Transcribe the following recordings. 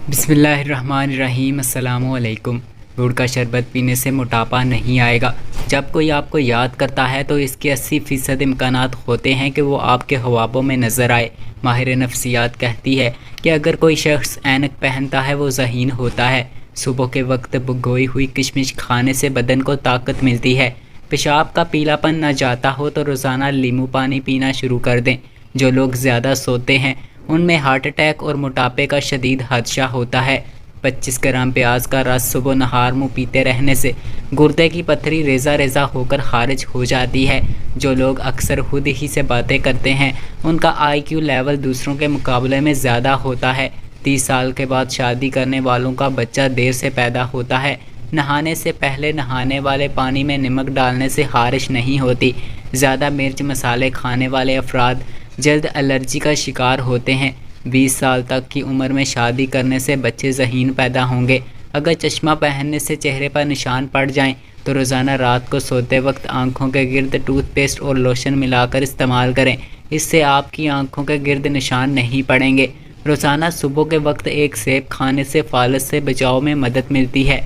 بسم اللہ الرحمن الرحیم۔ السلام علیکم۔ گڑ کا شربت پینے سے موٹاپا نہیں آئے گا۔ جب کوئی آپ کو یاد کرتا ہے تو اس کے 80% امکانات ہوتے ہیں کہ وہ آپ کے خوابوں میں نظر آئے۔ ماہر نفسیات کہتی ہے کہ اگر کوئی شخص اینک پہنتا ہے وہ ذہین ہوتا ہے۔ صبح کے وقت بھگوئی ہوئی کشمش کھانے سے بدن کو طاقت ملتی ہے۔ پیشاب کا پیلا پن نہ جاتا ہو تو روزانہ لیمو پانی پینا شروع کر دیں۔ جو لوگ زیادہ سوتے ہیں ان میں ہارٹ اٹیک اور موٹاپے کا شدید خدشہ ہوتا ہے۔ 25 گرام پیاز کا رس صبح نہار منہ پیتے رہنے سے گردے کی پتھری ریزہ ریزہ ہو کر خارج ہو جاتی ہے۔ جو لوگ اکثر خود ہی سے باتیں کرتے ہیں ان کا IQ لیول دوسروں کے مقابلے میں زیادہ ہوتا ہے۔ 30 سال کے بعد شادی کرنے والوں کا بچہ دیر سے پیدا ہوتا ہے۔ نہانے سے پہلے نہانے والے پانی میں نمک ڈالنے سے خارش نہیں ہوتی۔ زیادہ مرچ مسالے کھانے والے افراد جلد الرجی کا شکار ہوتے ہیں۔ 20 سال تک کی عمر میں شادی کرنے سے بچے ذہین پیدا ہوں گے۔ اگر چشمہ پہننے سے چہرے پر نشان پڑ جائیں تو روزانہ رات کو سوتے وقت آنکھوں کے گرد ٹوتھ پیسٹ اور لوشن ملا کر استعمال کریں۔ اس سے آپ کی آنکھوں کے گرد نشان نہیں پڑیں گے۔ روزانہ صبح کے وقت ایک سیب کھانے سے فالج سے بچاؤ میں مدد ملتی ہے۔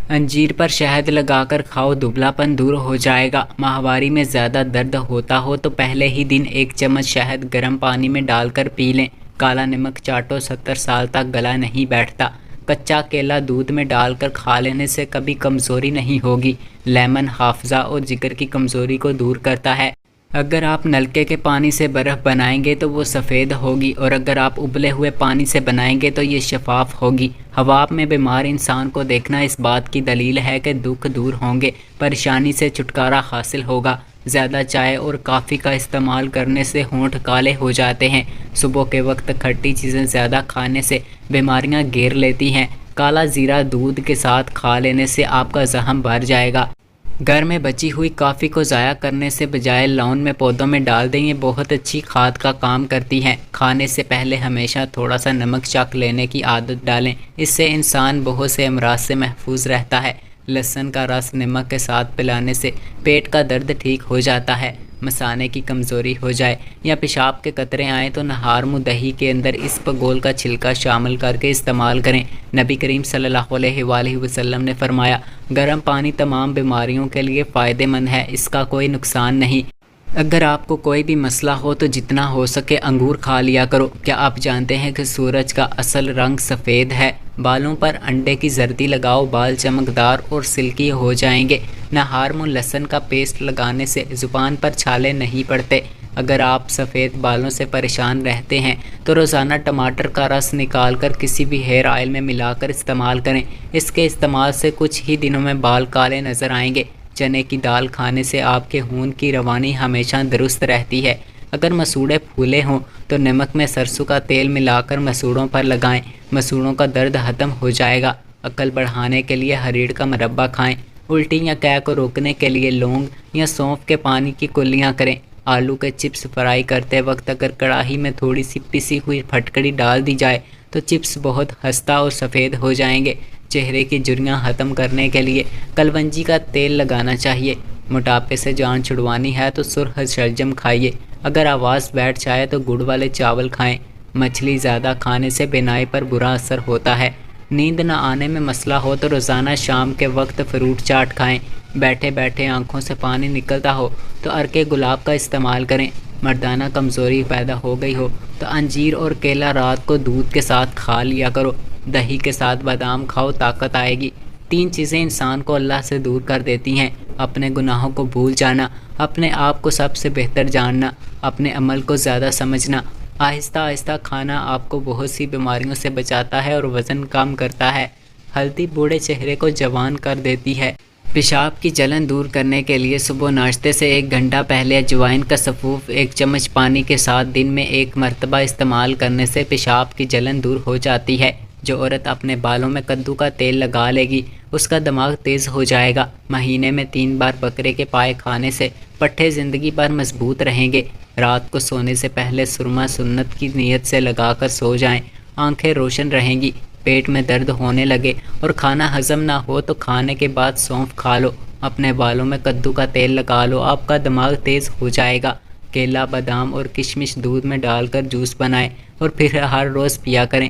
انجیر پر شہد لگا کر کھاؤ، دبلا پن دور ہو جائے گا۔ ماہواری میں زیادہ درد ہوتا ہو تو پہلے ہی دن 1 چمچ شہد گرم پانی میں ڈال کر پی لیں۔ کالا نمک چاٹو، 70 سال تک گلا نہیں بیٹھتا۔ کچا کیلا دودھ میں ڈال کر کھا لینے سے کبھی کمزوری نہیں ہوگی۔ لیمن حافظہ اور جگر کی کمزوری کو دور کرتا ہے۔ اگر آپ نلکے کے پانی سے برف بنائیں گے تو وہ سفید ہوگی، اور اگر آپ ابلے ہوئے پانی سے بنائیں گے تو یہ شفاف ہوگی۔ حباب میں بیمار انسان کو دیکھنا اس بات کی دلیل ہے کہ دکھ دور ہوں گے، پریشانی سے چھٹکارا حاصل ہوگا۔ زیادہ چائے اور کافی کا استعمال کرنے سے ہونٹ کالے ہو جاتے ہیں۔ صبح کے وقت کھٹی چیزیں زیادہ کھانے سے بیماریاں گھیر لیتی ہیں۔ کالا زیرہ دودھ کے ساتھ کھا لینے سے آپ کا زخم بھر جائے گا۔ گھر میں بچی ہوئی کافی کو ضائع کرنے سے بجائے لان میں پودوں میں ڈال دیں، یہ بہت اچھی کھاد کا کام کرتی ہیں۔ کھانے سے پہلے ہمیشہ تھوڑا سا نمک چکھ لینے کی عادت ڈالیں، اس سے انسان بہت سے امراض سے محفوظ رہتا ہے۔ لہسن کا رس نمک کے ساتھ پلانے سے پیٹ کا درد ٹھیک ہو جاتا ہے۔ مثانے کی کمزوری ہو جائے یا پیشاب کے قطرے آئیں تو نہار منہ دہی کے اندر اس بگول کا چھلکا شامل کر کے استعمال کریں۔ نبی کریم صلی اللہ علیہ وآلہ وسلم نے فرمایا، گرم پانی تمام بیماریوں کے لیے فائدہ مند ہے، اس کا کوئی نقصان نہیں۔ اگر آپ کو کوئی بھی مسئلہ ہو تو جتنا ہو سکے انگور کھا لیا کرو۔ کیا آپ جانتے ہیں کہ سورج کا اصل رنگ سفید ہے؟ بالوں پر انڈے کی زردی لگاؤ، بال چمکدار اور سلکی ہو جائیں گے۔ نہار منہ لہسن کا پیسٹ لگانے سے زبان پر چھالے نہیں پڑتے۔ اگر آپ سفید بالوں سے پریشان رہتے ہیں تو روزانہ ٹماٹر کا رس نکال کر کسی بھی ہیئر آئل میں ملا کر استعمال کریں۔ اس کے استعمال سے کچھ ہی دنوں میں بال کالے نظر آئیں گے۔ چنے کی دال کھانے سے آپ کے خون کی روانی ہمیشہ درست رہتی ہے۔ اگر مسوڑے پھولے ہوں تو نمک میں سرسوں کا تیل ملا کر مسوڑوں پر لگائیں، مسوڑوں کا درد ختم ہو جائے گا۔ عقل بڑھانے کے لیے ہریڑ کا مربع کھائیں۔ الٹی یا قے کو روکنے کے لیے لونگ یا سونف کے پانی کی کلیاں کریں۔ آلو کے چپس فرائی کرتے وقت اگر کڑاہی میں تھوڑی سی پسی ہوئی پھٹکڑی ڈال دی جائے تو چپس بہت خستہ اور سفید ہو جائیں گے۔ چہرے کی جھریاں ختم کرنے کے لیے کلونجی کا تیل لگانا چاہیے۔ موٹاپے سے جان چھڑوانی ہے تو سرخ شلجم کھائیے۔ اگر آواز بیٹھ جائے تو گڑ والے چاول کھائیں۔ مچھلی زیادہ کھانے سے بینائی پر برا اثر ہوتا ہے۔ نیند نہ آنے میں مسئلہ ہو تو روزانہ شام کے وقت فروٹ چاٹ کھائیں۔ بیٹھے بیٹھے آنکھوں سے پانی نکلتا ہو تو عرق گلاب کا استعمال کریں۔ مردانہ کمزوری پیدا ہو گئی ہو تو انجیر اور کیلا رات کو دودھ کے ساتھ کھا لیا کرو۔ دہی کے ساتھ بادام کھاؤ، طاقت آئے گی۔ 3 چیزیں انسان کو اللہ سے دور کر دیتی ہیں: اپنے گناہوں کو بھول جانا، اپنے آپ کو سب سے بہتر جاننا، اپنے عمل کو زیادہ سمجھنا۔ آہستہ آہستہ کھانا آپ کو بہت سی بیماریوں سے بچاتا ہے اور وزن کم کرتا ہے۔ ہلدی بوڑھے چہرے کو جوان کر دیتی ہے۔ پیشاب کی جلن دور کرنے کے لیے صبح ناشتے سے 1 گھنٹہ پہلے اجوائن کا سفوف 1 چمچ پانی کے ساتھ دن میں 1 مرتبہ استعمال کرنے سے پیشاب کی جلن دور ہو جاتی ہے۔ جو عورت اپنے بالوں میں کدو کا تیل لگا لے گی اس کا دماغ تیز ہو جائے گا۔ مہینے میں 3 بار بکرے کے پائے کھانے سے پٹھے زندگی پر مضبوط رہیں گے۔ رات کو سونے سے پہلے سرما سنت کی نیت سے لگا کر سو جائیں، آنکھیں روشن رہیں گی۔ پیٹ میں درد ہونے لگے اور کھانا ہضم نہ ہو تو کھانے کے بعد سونف کھا لو۔ اپنے بالوں میں کدو کا تیل لگا لو، آپ کا دماغ تیز ہو جائے گا۔ کیلا، بادام اور کشمش دودھ میں ڈال کر جوس بنائیں اور پھر ہر روز پیا کریں۔